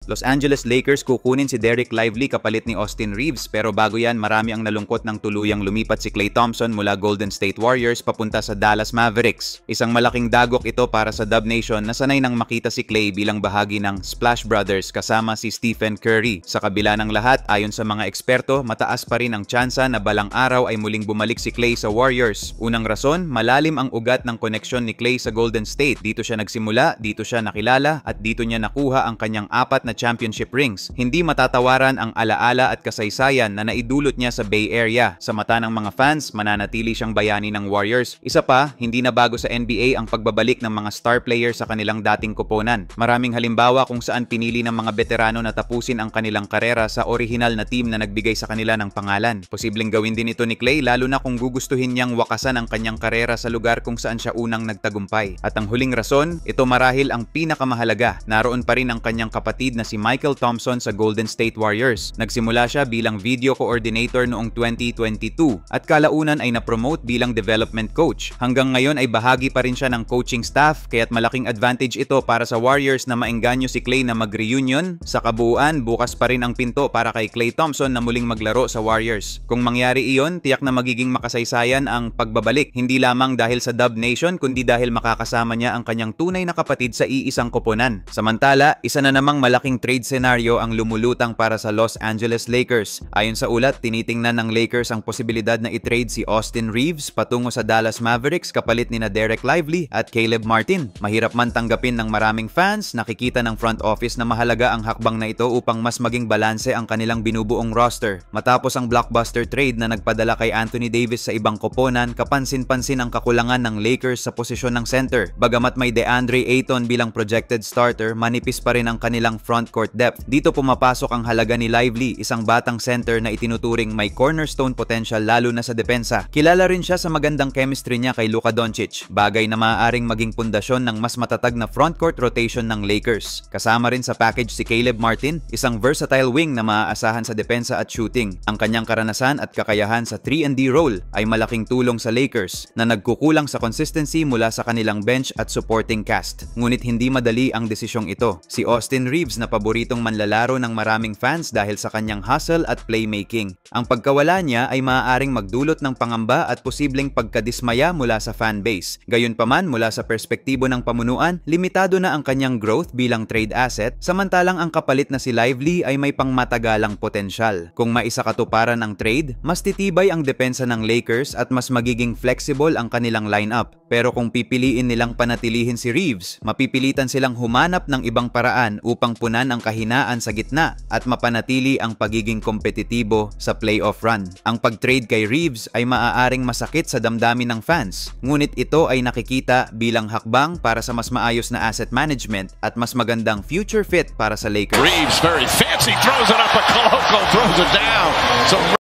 Los Angeles Lakers kukunin si Dereck Lively kapalit ni Austin Reaves, pero bago yan marami ang nalungkot ng tuluyang lumipat si Klay Thompson mula Golden State Warriors papunta sa Dallas Mavericks. Isang malaking dagok ito para sa Dub Nation na sanay nang makita si Klay bilang bahagi ng Splash Brothers kasama si Stephen Curry. Sa kabila ng lahat, ayon sa mga eksperto, mataas pa rin ang tsansa na balang araw ay muling bumalik si Klay sa Warriors. Unang rason, malalim ang ugat ng koneksyon ni Klay sa Golden State. Dito siya nagsimula, dito siya nakilala, at dito niya nakuha ang kanyang 4 na championship rings. Hindi matatawaran ang alaala at kasaysayan na naidulot niya sa Bay Area. Sa mata ng mga fans, mananatili siyang bayani ng Warriors. Isa pa, hindi na bago sa NBA ang pagbabalik ng mga star players sa kanilang dating koponan. Maraming halimbawa kung saan pinili ng mga veterano na tapusin ang kanilang karera sa orihinal na team na nagbigay sa kanila ng pangalan. Posibleng gawin din ito ni Klay lalo na kung gugustuhin niyang wakasan ang kanyang karera sa lugar kung saan siya unang nagtagumpay. At ang huling rason, ito marahil ang pinakamahalaga. Naroon pa rin ang kanyang kapatid na si Mychal Thompson sa Golden State Warriors. Nagsimula siya bilang video coordinator noong 2022 at kalaunan ay na-promote bilang development coach. Hanggang ngayon ay bahagi pa rin siya ng coaching staff, kaya't malaking advantage ito para sa Warriors na maengganyo si Klay na mag-reunion. Sa kabuuan, bukas pa rin ang pinto para kay Klay Thompson na muling maglaro sa Warriors. Kung mangyari iyon, tiyak na magiging makasaysayan ang pagbabalik, hindi lamang dahil sa Dub Nation kundi dahil makakasama niya ang kanyang tunay na kapatid sa iisang koponan. Samantala, isa na namang malaking trade scenario ang lumulutang para sa Los Angeles Lakers. Ayon sa ulat, tinitingnan ng Lakers ang posibilidad na i-trade si Austin Reaves patungo sa Dallas Mavericks kapalit ni Dereck Lively at Caleb Martin. Mahirap man tanggapin ng maraming fans, nakikita ng front office na mahalaga ang hakbang na ito upang mas maging balanse ang kanilang binubuong roster. Matapos ang blockbuster trade na nagpadala kay Anthony Davis sa ibang koponan, kapansin-pansin ang kakulangan ng Lakers sa posisyon ng center. Bagamat may DeAndre Ayton bilang projected starter, manipis pa rin ang kanilang frontcourt depth. Dito pumapasok ang halaga ni Lively, isang batang center na itinuturing may cornerstone potential lalo na sa depensa. Kilala rin siya sa magandang chemistry niya kay Luka Doncic, bagay na maaaring maging pundasyon ng mas matatag na frontcourt rotation ng Lakers. Kasama rin sa package si Caleb Martin, isang versatile wing na maaasahan sa depensa at shooting. Ang kanyang karanasan at kakayahan sa 3-and-D role ay malaking tulong sa Lakers na nagkukulang sa consistency mula sa kanilang bench at supporting cast. Ngunit hindi madali ang desisyong ito. Si Austin Reaves na paboritong manlalaro ng maraming fans dahil sa kanyang hustle at playmaking. Ang pagkawala niya ay maaaring magdulot ng pangamba at posibleng pagkadismaya mula sa fanbase. Gayunpaman, mula sa perspektibo ng pamunuan, limitado na ang kanyang growth bilang trade asset, samantalang ang kapalit na si Lively ay may pangmatagalang potensyal. Kung maisakatuparan ang trade, mas titibay ang depensa ng Lakers at mas magiging flexible ang kanilang lineup. Pero kung pipiliin nilang panatilihin si Reaves, mapipilitan silang humanap ng ibang paraan upang punan ang kahinaan sa gitna at mapanatili ang pagiging kompetitibo sa playoff run. Ang pag-trade kay Reaves ay maaaring masakit sa damdamin ng fans, ngunit ito ay nakikita bilang hakbang para sa mas maayos na asset management at mas magandang future fit para sa Lakers. Reaves very fancy, throws it up a Koloko, throws it down. So